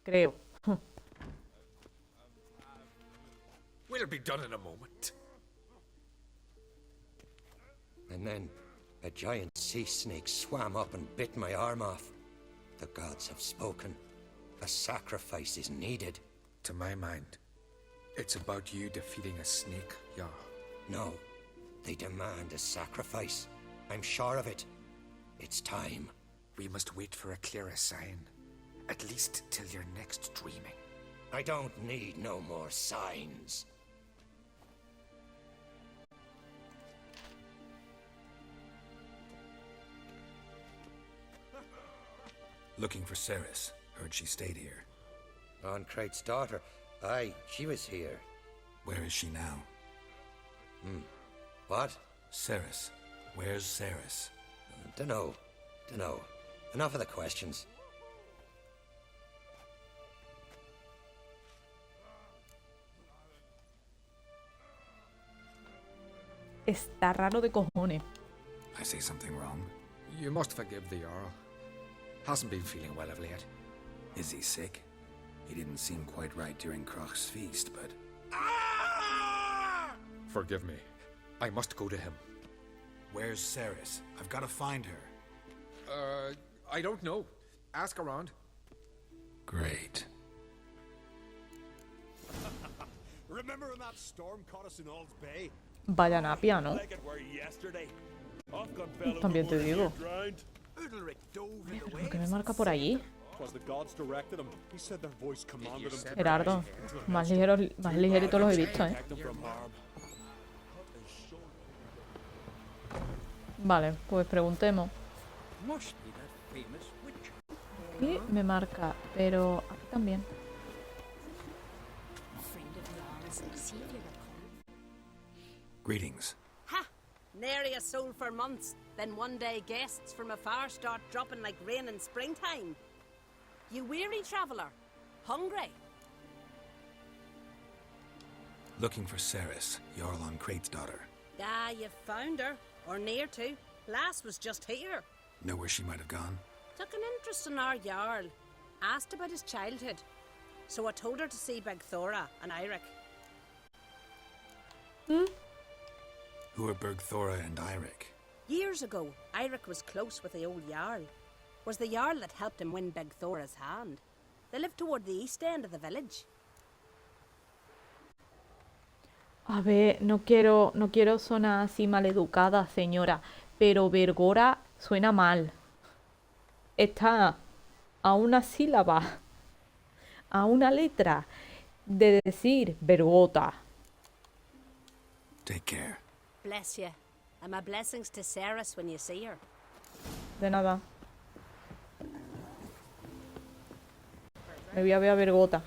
Creo. We'll be done in a moment. And then a giant sea snake swam up and bit my arm off. The gods have spoken. A sacrifice is needed. To my mind, it's about you defeating a snake, yeah. No, they demand a sacrifice. I'm sure of it. It's time. We must wait for a clearer sign. At least till your next dreaming. I don't need no more signs. Looking for Ceres. Heard she stayed here. On Crate's daughter. Aye, she was here. Where is she now? What? Ceres. Where's Ceres? Dunno. Enough of the questions. Está raro de cojones. I say something wrong? You must forgive the Jarl. Hasn't been feeling well of late. Is he sick? He didn't seem quite right during Kroch's feast, but... Forgive me. I must go to him. Where's Ceres? I've got to find her. I don't know. Ask around. Great. Remember when that storm caught us in Ald's Bay? Vaya napia, ¿no? Like it were yesterday. Ofcom fell También te overboard and digo. drowned. Udalric dove in the ¿Por qué me waves. marca por allí? Twas the gods directed him. He said their voice commanded him to Gerardo, más ligeritos los he visto, protect them from harm. Vale, pues preguntemos. Must be that famous witch. Y me marca, pero aquí también. Friend of yours, see if you're Greetings. Ha! Nary a soul for months. Then one day guests from afar start dropping like rain in springtime. You weary traveller? Hungry? Looking for Ceres, Jarl on Crate's daughter. Ah, you've found her. Or near to. Lass was just here. Know where she might have gone? Took an interest in our Jarl. Asked about his childhood. So I told her to see Big Thora and Eirik. Who are Bergthora and Eirik? Years ago, Eirik was close with the old Jarl. Was the Jarl that helped him win Big Thora's hand. They lived toward the east end of the village. A ver, no quiero sonar así maleducada, señora, pero Vergora suena mal. Está a una sílaba, a una letra de decir Vergota. Take care. Bless you. And my blessings to Ceres when you see her. De nada. Me voy a ver a Vergota.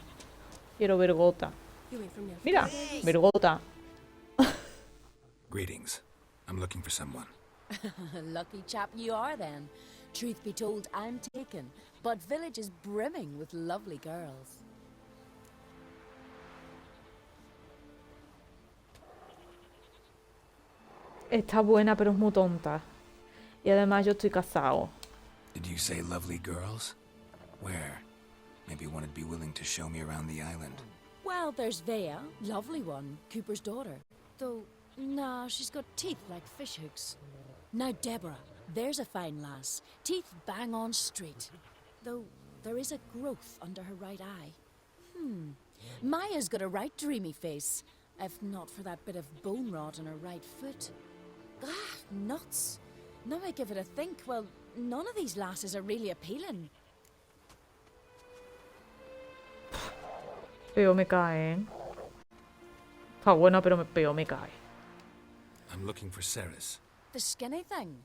Quiero Vergota. Mira, Vergota. Greetings. I'm looking for someone. lucky chap you are then. Truth be told, I'm taken, but village is brimming with lovely girls. Está buena, pero es muy tonta. Y además yo estoy casado. Did you say lovely girls? Where? Maybe one would be willing to show me around the island. Well, there's Vea, lovely one, Cooper's daughter. Though, nah, she's got teeth like fish hooks. Now Deborah, there's a fine lass. Teeth bang on straight. Though, there is a growth under her right eye. Maya's got a right dreamy face. If not for that bit of bone rot on her right foot. Ah, nuts. Now I give it a think, well, none of these lasses are really appealing. Peo me cae, ¿eh? Está buena, pero peo me cae. I'm looking for Ceres. The skinny thing.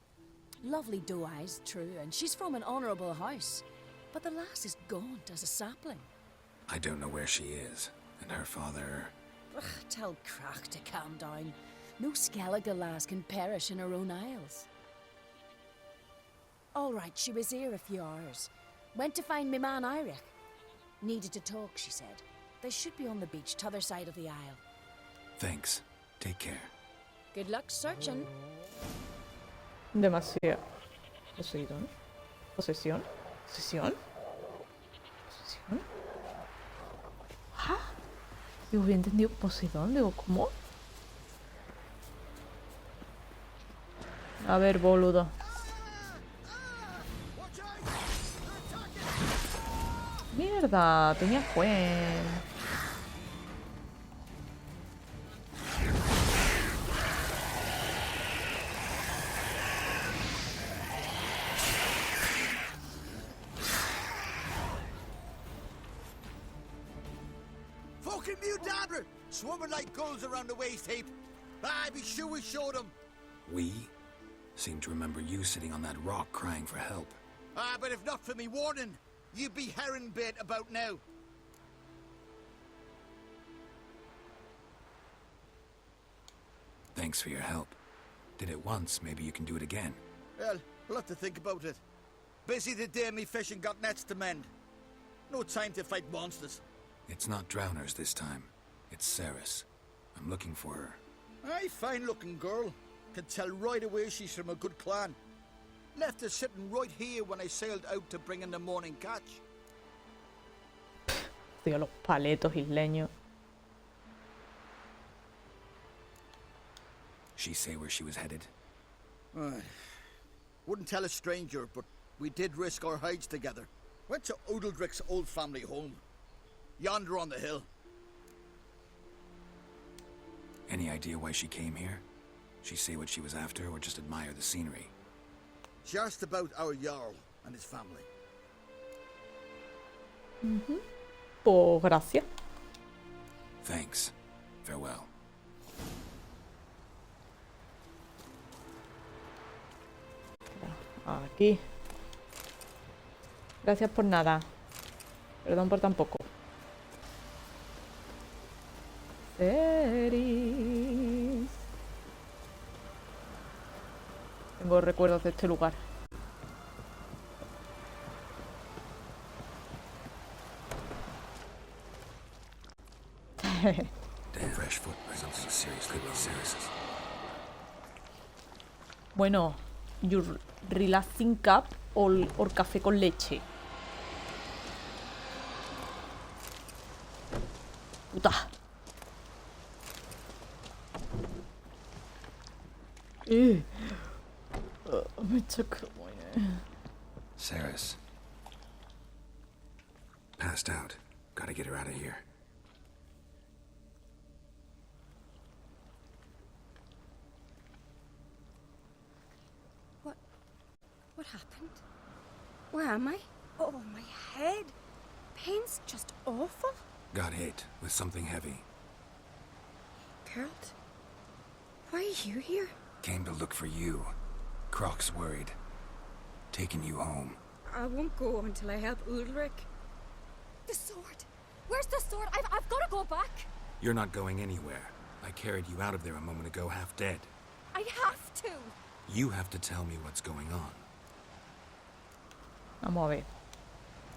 Lovely doe eyes, true, and she's from an honourable house. But the lass is gaunt as a sapling. I don't know where she is, and her father... Ugh, tell Crach to calm down. No Skellige lass can perish in her own isles. All right, she was here a few hours. Went to find me man Eirik. Needed to talk, she said. They should be on the beach, t'other side of the isle. Thanks. Take care. Good luck searching. Demasiado. Poseído, ¿no? Posesión. Posesión. Posesión. Digo, bien entendido. Poseidón, digo, ¿cómo? A ver, boludo. Mierda, tenía Juan. Fucking mute swarming like gulls around the waste heap. I'd be sure we showed them. We? Seem to remember you sitting on that rock crying for help. But if not for me warning, you'd be herring bait about now. Thanks for your help. Did it once, maybe you can do it again. Well, we'll have to think about it. Busy today, me fishing got nets to mend. No time to fight monsters. It's not drowners this time. It's Ceres. I'm looking for her. Aye, fine-looking girl. Can tell right away she's from a good clan. Left her sitting right here when I sailed out to bring in the morning catch. Tío, los paletos isleños. She say where she was headed? Wouldn't tell a stranger, but we did risk our hides together. Went to Udaldric's old family home. Yonder on the hill. Any idea why she came here? She say what she was after, or just admire the scenery? She asked about our Jarl and his family. Pues gracias. Thanks. Farewell. Aquí. Gracias por nada. Perdón por tan poco. Ceres. Tengo recuerdos de este lugar. Damn. Fresh footprints. Seriously, Ceres. Bueno, your relaxing cup or café con leche. Puta. Me choca. Ceres. Passed out. Gotta get her out of here. What happened? Where am I? Oh, my head. Pain's just awful. Got hit with something heavy. Geralt, why are you here? Came to look for you. Croc's worried. Taking you home. I won't go until I help Udalric. The sword! Where's the sword? I've got to go back! You're not going anywhere. I carried you out of there a moment ago half dead. I have to! You have to tell me what's going on. Vamos a ver.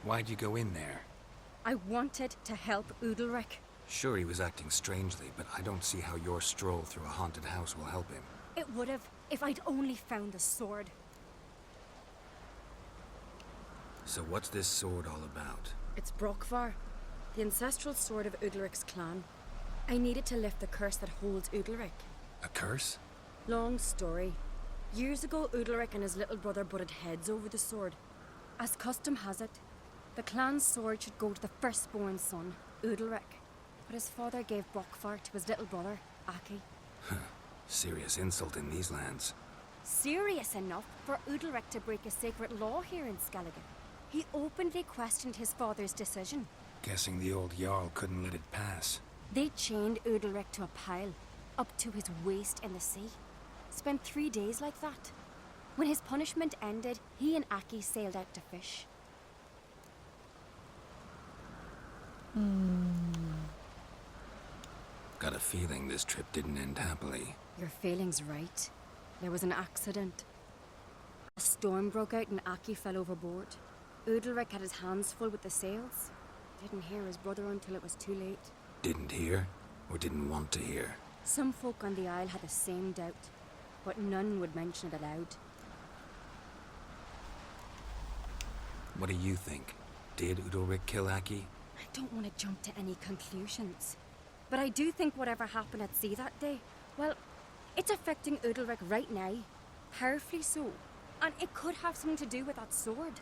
Why'd you go in there? I wanted to help Udalric. Sure, he was acting strangely, but I don't see how your stroll through a haunted house will help him. It would have, if I'd only found the sword. So what's this sword all about? It's Brokvar, the ancestral sword of Udalric's clan. I needed to lift the curse that holds Udalric. A curse? Long story. Years ago, Udalric and his little brother butted heads over the sword. As custom has it, the clan's sword should go to the firstborn son, Udalric. But his father gave Brokvar to his little brother, Aki. Serious insult in these lands. Serious enough for Udalric to break a sacred law here in Skellige. He openly questioned his father's decision. Guessing the old Jarl couldn't let it pass. They chained Udalric to a pile, up to his waist in the sea. Spent 3 days like that. When his punishment ended, he and Aki sailed out to fish. Got a feeling this trip didn't end happily. Your feeling's right. There was an accident. A storm broke out and Aki fell overboard. Udalric had his hands full with the sails. Didn't hear his brother until it was too late. Didn't hear? Or didn't want to hear? Some folk on the Isle had the same doubt, but none would mention it aloud. What do you think? Did Udalric kill Aki? I don't want to jump to any conclusions. But I do think whatever happened at sea that day, well, it's affecting Udalric right now. Powerfully so. And it could have something to do with that sword.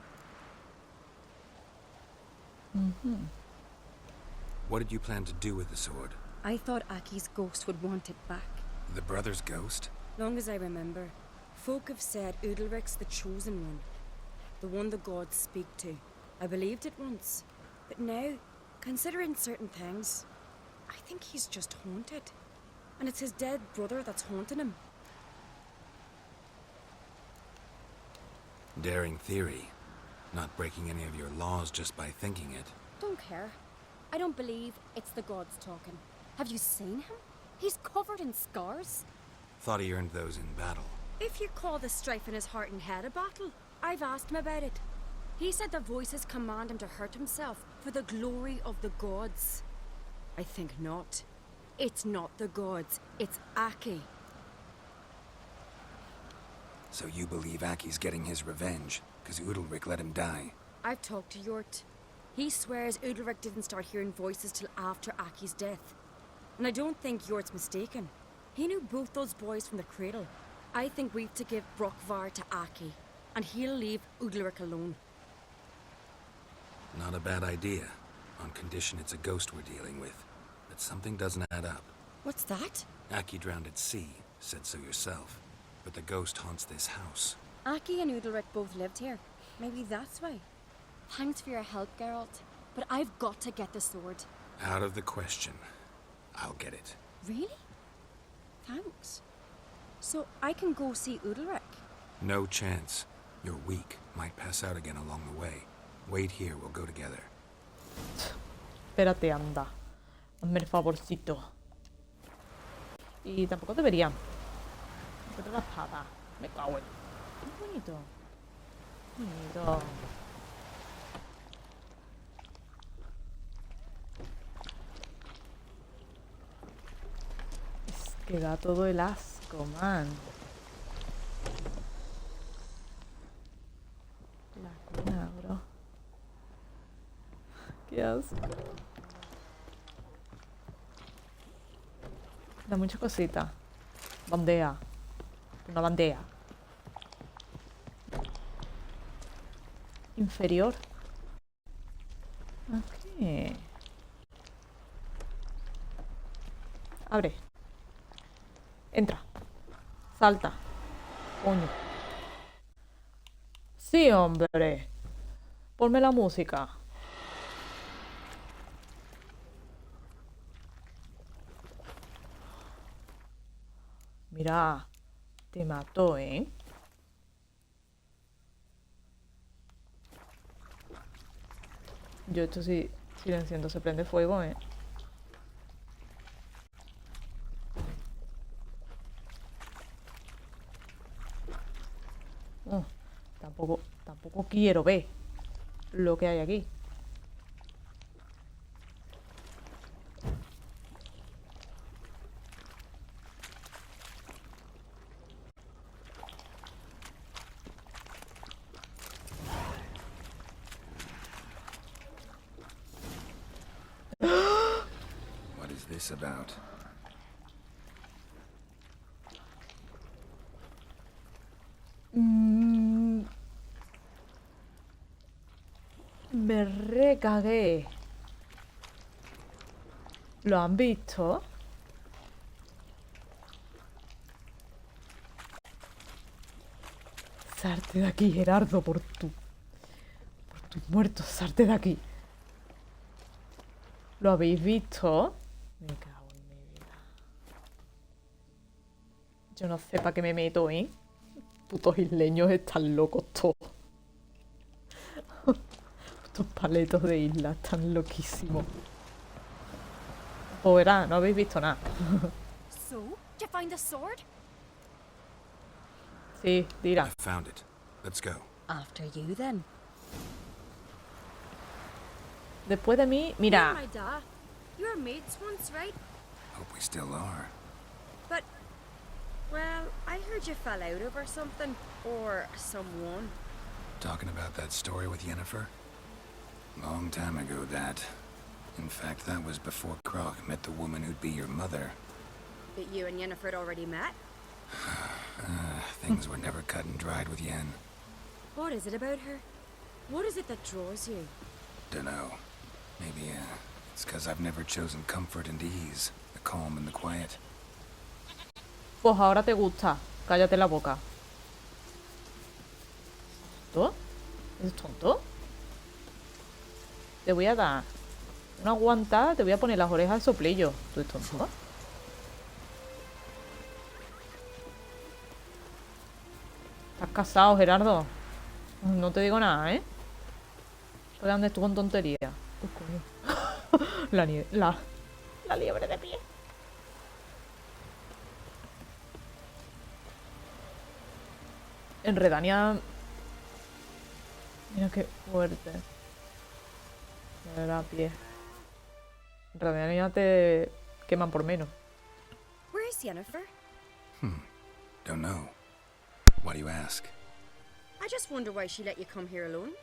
What did you plan to do with the sword? I thought Aki's ghost would want it back. The brother's ghost? Long as I remember, folk have said Udalric's the chosen one. The one the gods speak to. I believed it once. But now, considering certain things, I think he's just haunted. And it's his dead brother that's haunting him. Daring theory. Not breaking any of your laws just by thinking it. Don't care. I don't believe it's the gods talking. Have you seen him? He's covered in scars. Thought he earned those in battle. If you call the strife in his heart and head a battle, I've asked him about it. He said the voices command him to hurt himself for the glory of the gods. I think not. It's not the gods, it's Aki. So you believe Aki's getting his revenge, because Udalric let him die? I've talked to Yort. He swears Udalric didn't start hearing voices till after Aki's death. And I don't think Yort's mistaken. He knew both those boys from the cradle. I think we've to give Brokvar to Aki, and he'll leave Udalric alone. Not a bad idea, on condition it's a ghost we're dealing with. But something doesn't add up. What's that? Aki drowned at sea, said so yourself. But the ghost haunts this house. Aki and Udalric both lived here. Maybe that's why. Thanks for your help, Geralt. But I've got to get the sword. Out of the question. I'll get it. Really? Thanks. So I can go see Udalric? No chance. You're weak. Might pass out again along the way. Wait here, we'll go together. Espérate, anda. Hazme el favorcito. Y tampoco debería. Encuentro la espada. Me cago en... Qué bonito. Bonito. Es que da todo el asco, man. La cuna, bro. Qué asco. Da mucha cosita. Bandea. Una bandea. Inferior. Ok. Abre. Entra. Salta. Coño. Sí, hombre. Ponme la música. Mira, te mató, ¿eh? Yo esto sí, silenciando se prende fuego, ¿eh? Oh, tampoco quiero ver lo que hay aquí. What is this about? Me recagué. ¿Lo han visto? Salte de aquí, Gerardo, por tus muertos, salte de aquí. ¿Lo habéis visto? Me cago en mi vida. Yo no sé para qué me meto, ¿eh? Putos isleños están locos todos. Estos paletos de isla están loquísimos. O verá, no habéis visto nada. So, did you find the sword? Sí, dirá. I found it. Let's go. After you, then. Después de mí, mira. My da. You were mates once, right? Hope we still are. But, well, I heard you fell out over something. Or someone. Talking about that story with Yennefer? Long time ago, that. In fact, that was before Croc met the woman who'd be your mother. But you and Yennefer had already met? Things were never cut and dried with Yen. What is it about her? What is it that draws you? Dunno. Maybe, it's 'cause I've never chosen comfort and ease, the calm and the quiet. Pues ahora te gusta. Cállate la boca. ¿Tonto? ¿Es tonto? Te voy a dar una aguantada, te voy a poner las orejas al soplillo. ¿Tú eres tonto? Estás casado, Gerardo. No te digo nada, ¿eh? ¿Por dónde estuvo con tontería? Uy, coño. La liebre de pie. En Redania... Mira qué fuerte. De verdad, a pie. En Redania te queman por menos. Where is Yennefer? Don't know. Why do you ask? I just wonder why she let you come here alone.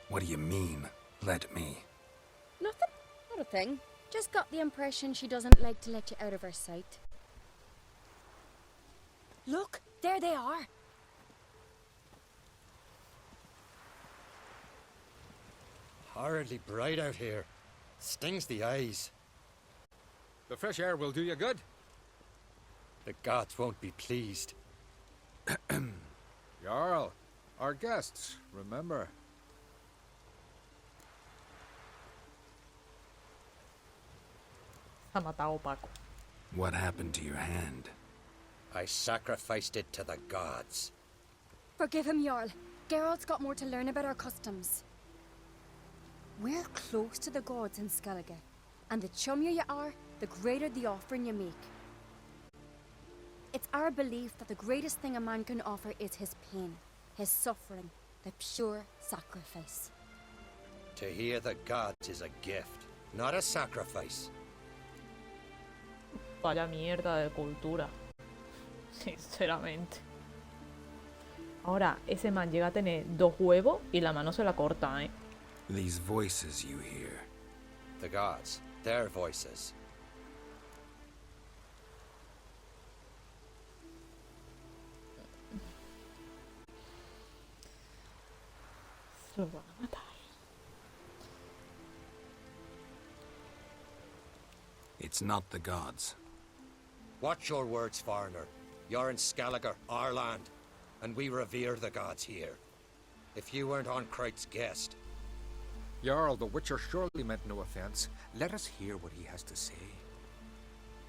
What do you mean, let me? Nothing. Not a thing. Just got the impression she doesn't like to let you out of her sight. Look, there they are. Horridly bright out here. Stings the eyes. The fresh air will do you good. The gods won't be pleased. Jarl, our guests, remember. Ha matado Paco. What happened to your hand? I sacrificed it to the gods. Forgive him, Jarl. Geralt's got more to learn about our customs. We're close to the gods in Skellige, and the chummier you are, the greater the offering you make. It's our belief that the greatest thing a man can offer is his pain, his suffering, the pure sacrifice. To hear the gods is a gift, not a sacrifice. Vaya mierda de cultura. Sinceramente. Ahora, ese man llega a tener 2 huevos y la mano se la corta, ¿eh? These voices you hear. The gods, their voices. Se lo van a matar. It's not the gods. Watch your words, foreigner. You're in Skellige, our land, and we revere the gods here. If you weren't on Kright's guest... Jarl, the Witcher surely meant no offense. Let us hear what he has to say.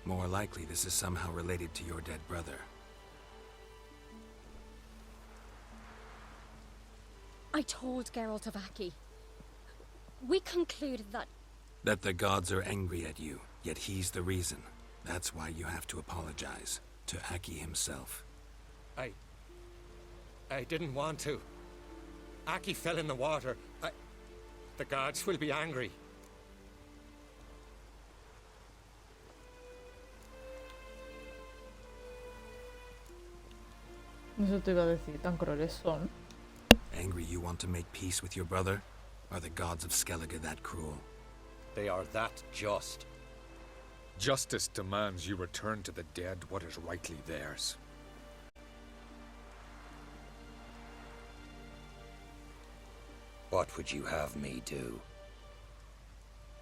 More likely this is somehow related to your dead brother. I told Geralt of Aki. We concluded that... That the gods are angry at you, yet he's the reason. That's why you have to apologize. To Aki himself. I didn't want to. Aki fell in the water. The gods will be angry. Eso te iba a decir, tan crueles son. Angry you want to make peace with your brother? Are the gods of Skellige that cruel? They are that just. Justice demands you return to the dead what is rightly theirs. What would you have me do?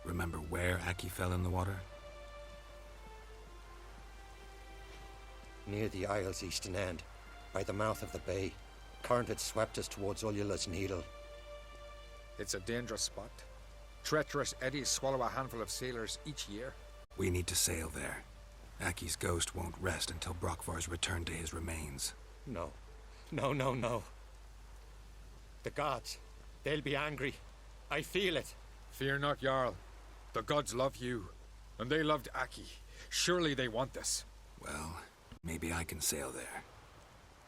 Remember where Aki fell in the water? Near the Isle's eastern end, by the mouth of the bay. Current had swept us towards Ullula's Needle. It's a dangerous spot. Treacherous eddies swallow a handful of sailors each year. We need to sail there. Aki's ghost won't rest until Brokvar's returned to his remains. No. No. The gods, they'll be angry. I feel it. Fear not, Jarl. The gods love you, and they loved Aki. Surely they want this. Well, maybe I can sail there.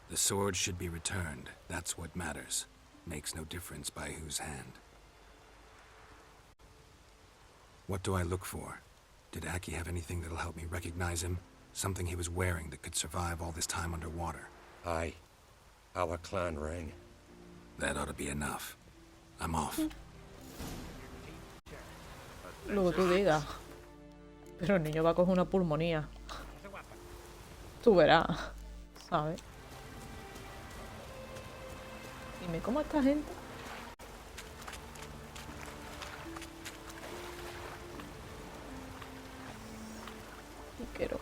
The sword should be returned. That's what matters. Makes no difference by whose hand. What do I look for? Did Aki have anything that'll help me recognize him? Something he was wearing that could survive all this time underwater? Aye. Our clan ring. That ought to be enough. I'm off. A Lo que tú digas. Pero el niño va a coger una pulmonía. Tú verás, ¿sabes? Dime, ¿cómo esta gente? Piquero.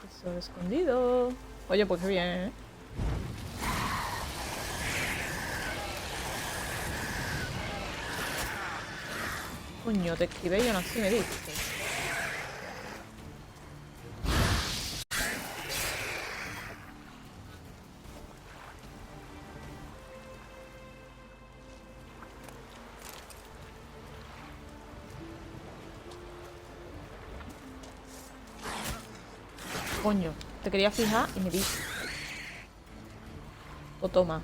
Tesoro escondido. Oye, pues qué bien, ¿eh? Coño, te esquivé y aún así me diste. Coño, te quería fijar y me diste. O toma.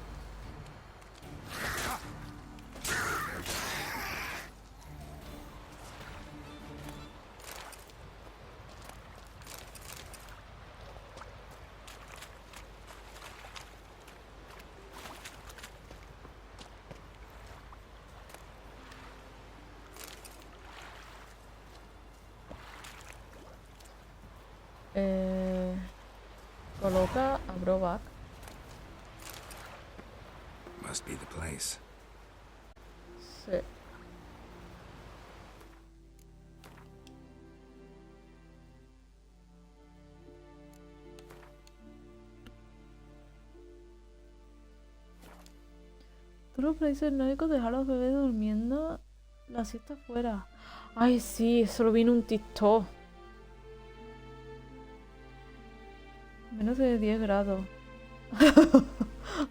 Coloca a Broback. Must be the place. Sí. Todos los países nórdicos dejar a los bebés durmiendo la siesta afuera. Ay, sí, eso lo vi en un TikTok. Menos de 10 grados.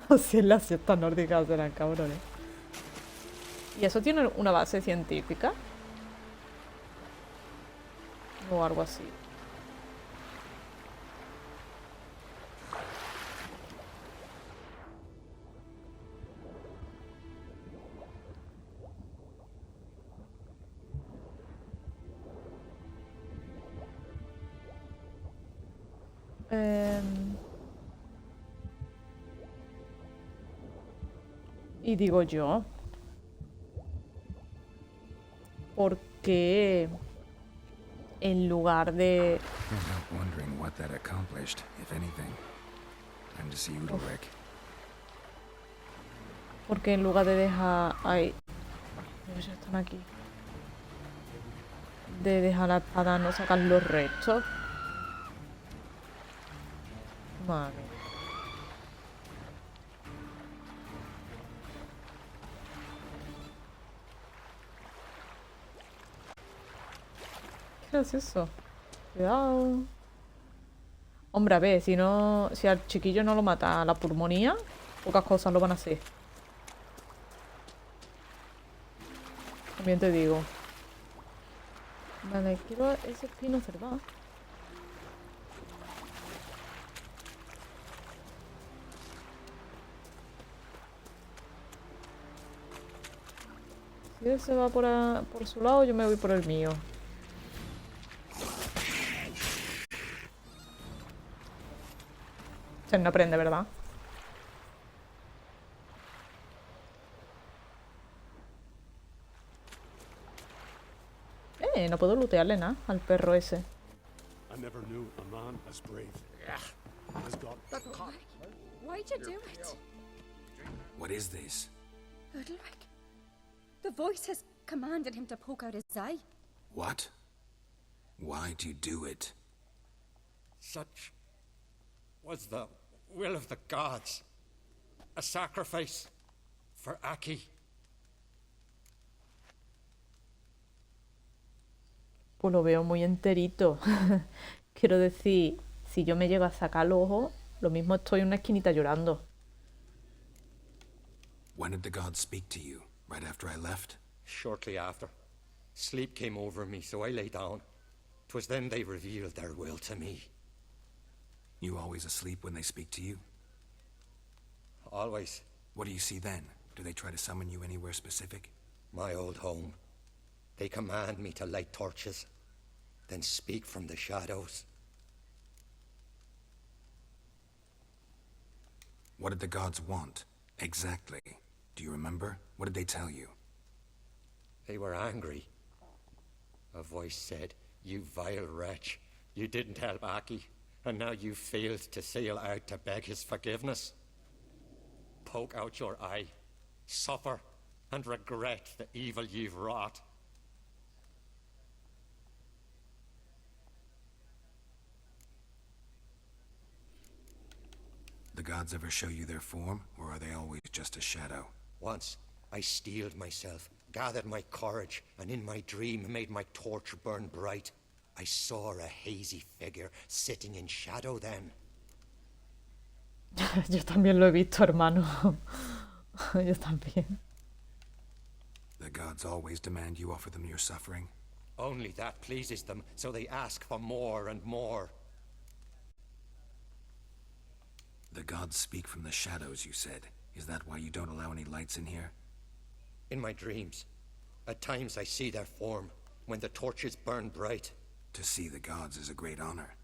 Así es la siesta nórdica serán cabrones. ¿Y eso tiene una base científica? O algo así. Y digo yo, ¿por qué en lugar de... Can't help wondering what that accomplished, if anything. Time to see Udalric. ¿Por qué en lugar de dejar... Ay, ellos ya están aquí. De dejar la espada no sacar los restos? Vale. Qué gracioso. Cuidado. Hombre, a ver, si no... Si al chiquillo no lo mata la pulmonía, pocas cosas lo van a hacer. También te digo. Vale, quiero ese espino cerrado. Si él se va por su lado, yo me voy por el mío. Se no aprende, ¿verdad? No puedo lootearle nada al perro ese. Why'd you do it? What is this? Udalric. The voice has commanded him to poke out his eye. What? Why'd you do it? Such was the will of the gods. A sacrifice for Aki. Pues lo veo muy enterito. Quiero decir, si yo me llego a sacar el ojo, lo mismo estoy en una esquinita llorando. When did the gods speak to you? Right after I left? Shortly after, sleep came over me, so I lay down. 'Twas then they revealed their will to me. You always asleep when they speak to you? Always. What do you see then? Do they try to summon you anywhere specific? My old home. They command me to light torches, then speak from the shadows. What did the gods want? Exactly. Do you remember? What did they tell you? They were angry. A voice said, "You vile wretch, you didn't help Aki, and now you failed to sail out to beg his forgiveness. Poke out your eye, suffer, and regret the evil you've wrought." The gods ever show you their form, or are they always just a shadow? Once, I steeled myself, gathered my courage, and in my dream made my torch burn bright. I saw a hazy figure sitting in shadow then. Yo también lo he visto, hermano. Yo también. The gods always demand you offer them your suffering? Only that pleases them, so they ask for more and more. The gods speak from the shadows, you said. Is that why you don't allow any lights in here? In my dreams, at times I see their form, when the torches burn bright. To see the gods is a great honor.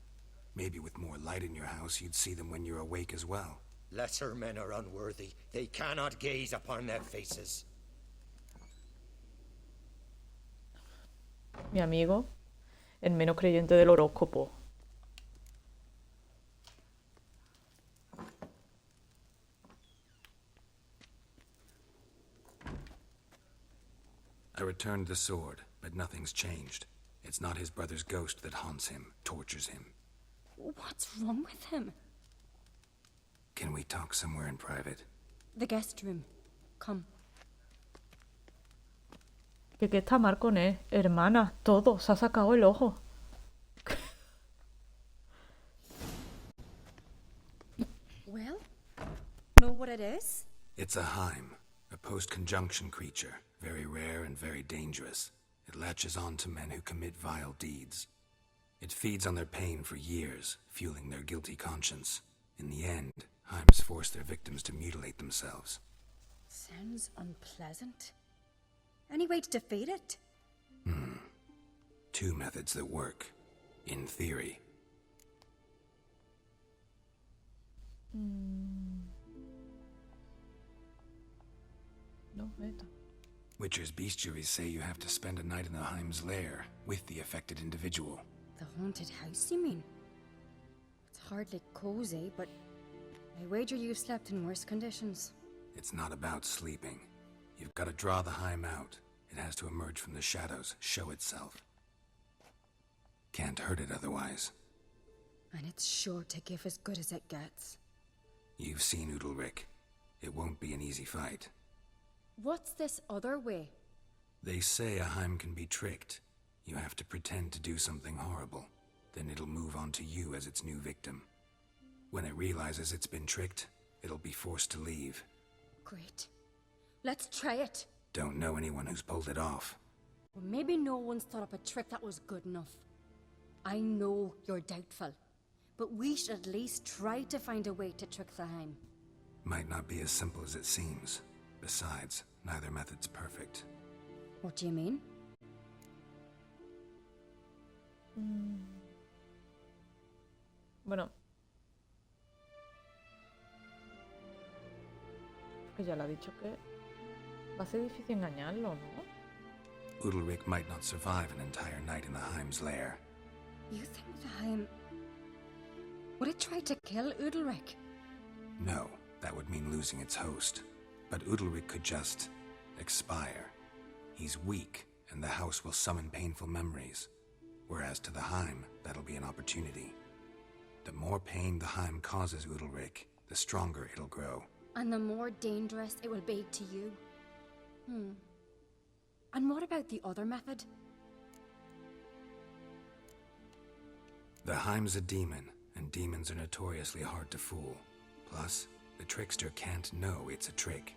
Maybe with more light in your house, you'd see them when you're awake as well. Lesser men are unworthy. They cannot gaze upon their faces. Mi amigo, el menos creyente del horóscopo. I returned the sword, but nothing's changed. It's not his brother's ghost that haunts him, tortures him. What's wrong with him? Can we talk somewhere in private? The guest room. Come. ¿Qué está mal con él? Hermana, todo. Se ha sacado el ojo. Well, know what it is? It's a Heim, a post-conjunction creature, very rare and very dangerous. It latches on to men who commit vile deeds. It feeds on their pain for years, fueling their guilty conscience. In the end, Heims force their victims to mutilate themselves. Sounds unpleasant. Any way to defeat it? Two methods that work, in theory. No, esto. Witcher's bestiaries say you have to spend a night in the Heim's lair with the affected individual. The haunted house, you mean? It's hardly cozy, but I wager you've slept in worse conditions. It's not about sleeping. You've got to draw the Heim out. It has to emerge from the shadows, show itself. Can't hurt it otherwise. And it's sure to give as good as it gets. You've seen Udalric. It won't be an easy fight. What's this other way? They say a Heim can be tricked. You have to pretend to do something horrible. Then it'll move on to you as its new victim. When it realizes it's been tricked, it'll be forced to leave. Great. Let's try it. Don't know anyone who's pulled it off. Well, maybe no one's thought up a trick that was good enough. I know you're doubtful, but we should at least try to find a way to trick the Heim. Might not be as simple as it seems. Besides, neither method's perfect. What do you mean? Bueno. Que ya le ha dicho que va a ser difícil engañarlo, ¿no? Udalric might not survive an entire night in the Heim's lair. You think the Heim... Would it try to kill Udalric? No, that would mean losing its host. But Udalric could just expire. He's weak, and the house will summon painful memories. Whereas to the Heim, that'll be an opportunity. The more pain the Heim causes Udalric, the stronger it'll grow. And the more dangerous it will be to you. And what about the other method? The Heim's a demon, and demons are notoriously hard to fool. Plus, the trickster can't know it's a trick.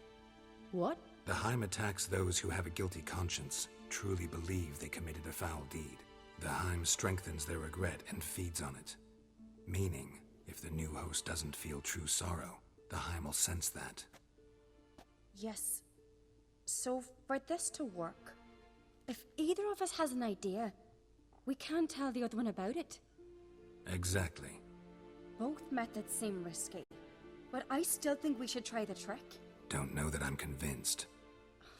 What? The Heim attacks those who have a guilty conscience, truly believe they committed a foul deed. The Heim strengthens their regret and feeds on it. Meaning, if the new host doesn't feel true sorrow, the Heim will sense that. Yes. So, for this to work, if either of us has an idea, we can't tell the other one about it. Exactly. Both methods seem risky, but I still think we should try the trick. Don't know that I'm convinced.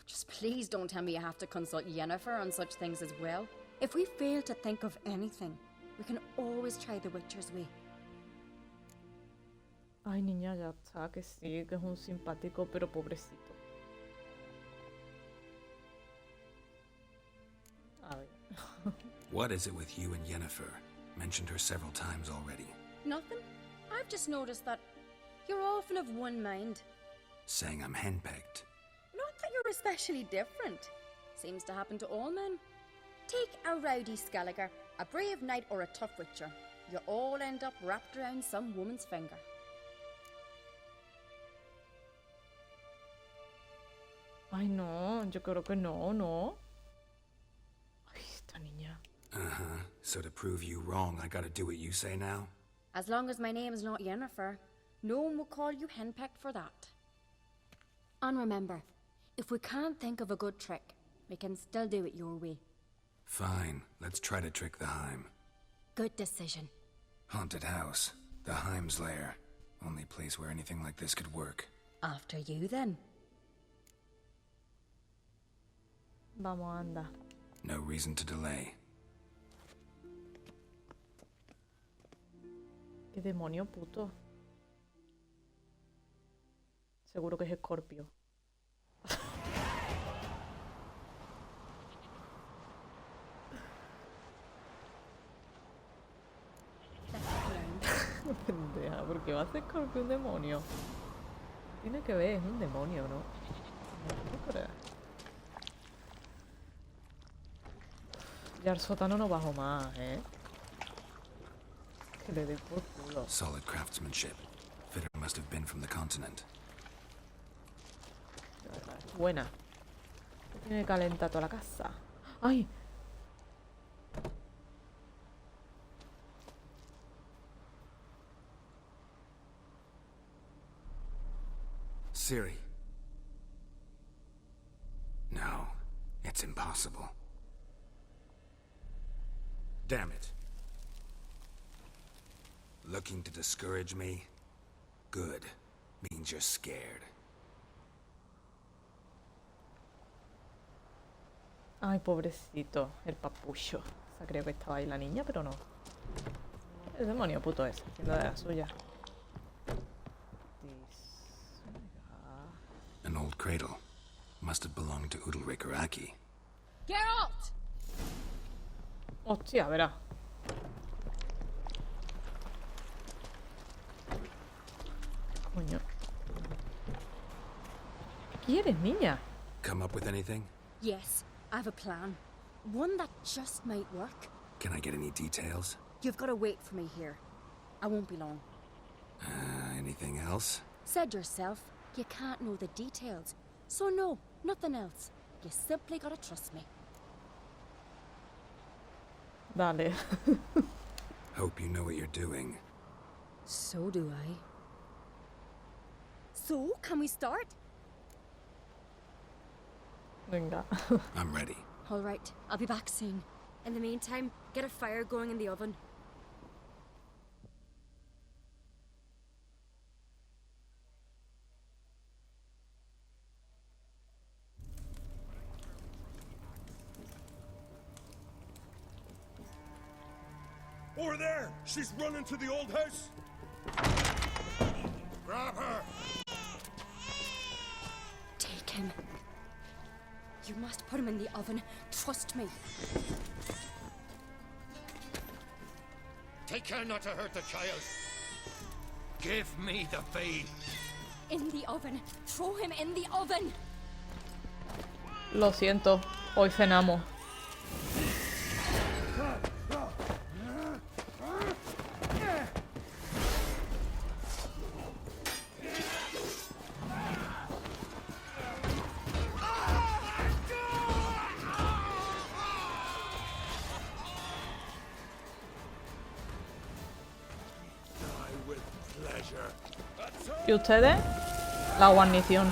Just please don't tell me you have to consult Yennefer on such things as well. If we fail to think of anything, we can always try the Witcher's way. Ay, niña, ya está, que sí, que es un simpático, pero pobrecito. A ver. What is it with you and Yennefer? Mentioned her several times already. Nothing. I've just noticed that you're often of one mind. Saying I'm henpecked. Not that you're especially different. Seems to happen to all men. Take a rowdy Skelliger, a brave knight, or a tough witcher. You all end up wrapped around some woman's finger. Ay, no, yo creo que no, no. Ay, esta niña. Uh-huh. So to prove you wrong, I gotta do what you say now? As long as my name is not Yennefer, no one will call you henpecked for that. And remember, if we can't think of a good trick, we can still do it your way. Fine, let's try to trick the Heim. Good decision. Haunted house. The Heim's lair. Only place where anything like this could work. After you, then. Vamos, anda. No reason to delay. ¿Qué demonio puto? Seguro que es Escorpio. Pendeja, ¿por qué va a ser Escorpio un demonio? Tiene que ver, es un demonio, ¿no? No creo. Ya al sótano no bajo más, ¿eh? Que le dé por culo. Solid craftsmanship. Fitter must have been from the continent. Buena. Tiene que calentar toda la casa. ¡Ay! Ciri. No, it's impossible. Damn it. Looking to discourage me? Good. Means you're scared. Ay, pobrecito, el papucho. O sea, creo que estaba ahí la niña, pero no. El demonio puto ese, haciendo de la suya. An old cradle. Must have belonged to Udalric or Aki. Geralt! Hostia, verá. Coño. ¿Qué quieres, niña? Come up with anything? Yes, I have a plan. One that just might work. Can I get any details? You've got to wait for me here. I won't be long. Anything else? Said yourself, you can't know the details. So no, nothing else. You simply gotta trust me. Dale. Hope you know what you're doing. So do I. So, can we start? Venga. I'm ready. All right, I'll be back soon. In the meantime, get a fire going in the oven. Over there! She's running to the old house! Grab her! Take him. You must put him in the oven. Trust me. Take care not to hurt the child. Give me the feed. In the oven. Throw him in the oven. Lo siento. Hoy cenamos. ¿Y ustedes? La guarnición.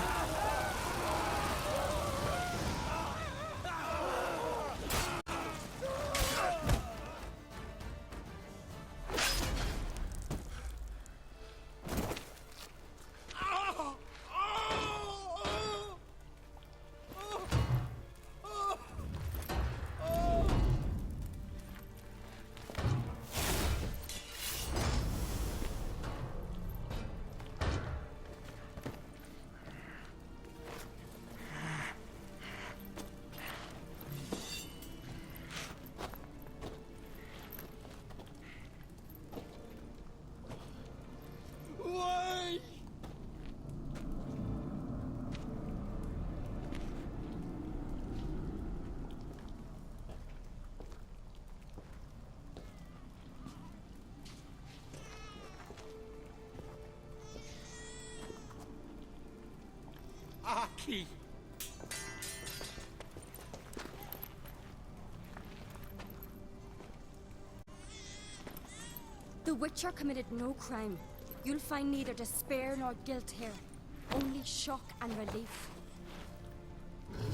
Aki! The Witcher committed no crime. You'll find neither despair nor guilt here. Only shock and relief.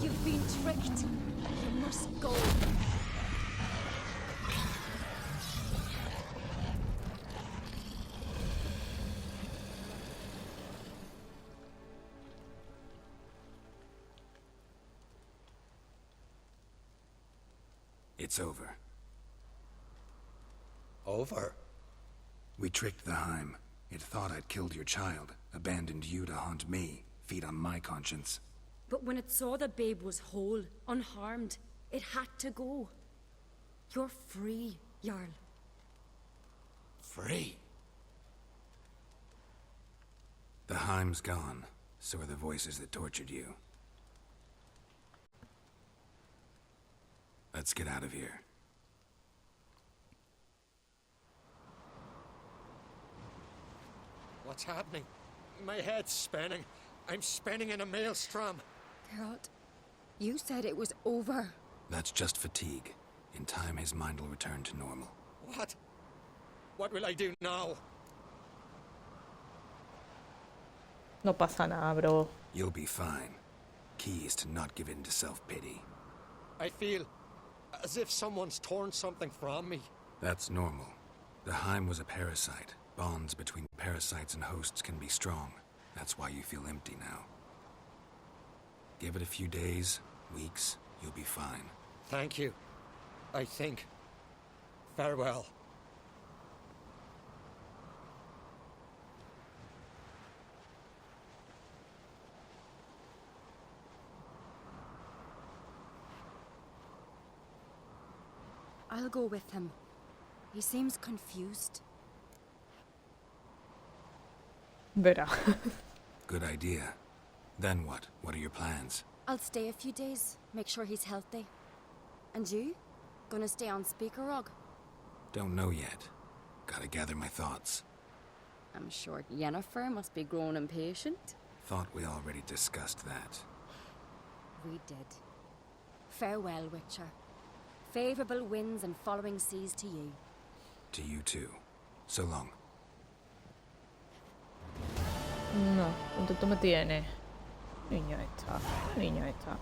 You've been tricked. You must go. It's over. Over? We tricked the Heim. It thought I'd killed your child, abandoned you to haunt me, feed on my conscience. But when it saw the babe was whole, unharmed, it had to go. You're free, Jarl. Free? The Heim's gone, so are the voices that tortured you. Let's get out of here. What's happening? My head's spinning. I'm spinning in a maelstrom. Geralt, you said it was over. That's just fatigue. In time, his mind will return to normal. What? What will I do now? No pasa nada, bro. You'll be fine. Key is to not give in to self-pity. I feel as if someone's torn something from me. That's normal. The Heim was a parasite. Bonds between parasites and hosts can be strong. That's why you feel empty now. Give it a few days, weeks, you'll be fine. Thank you. I think. Farewell. I'll go with him. He seems confused. Verá. Good idea. Then what? What are your plans? I'll stay a few days, make sure he's healthy. And you? Gonna stay on Speaker Rog? Don't know yet. Gotta gather my thoughts. I'm sure Yennefer must be growing impatient. Thought we already discussed that. We did. Farewell, Witcher. Favorable winds and following seas to you. To you too. So long. No, contento me tiene. Niña esta, niña esta.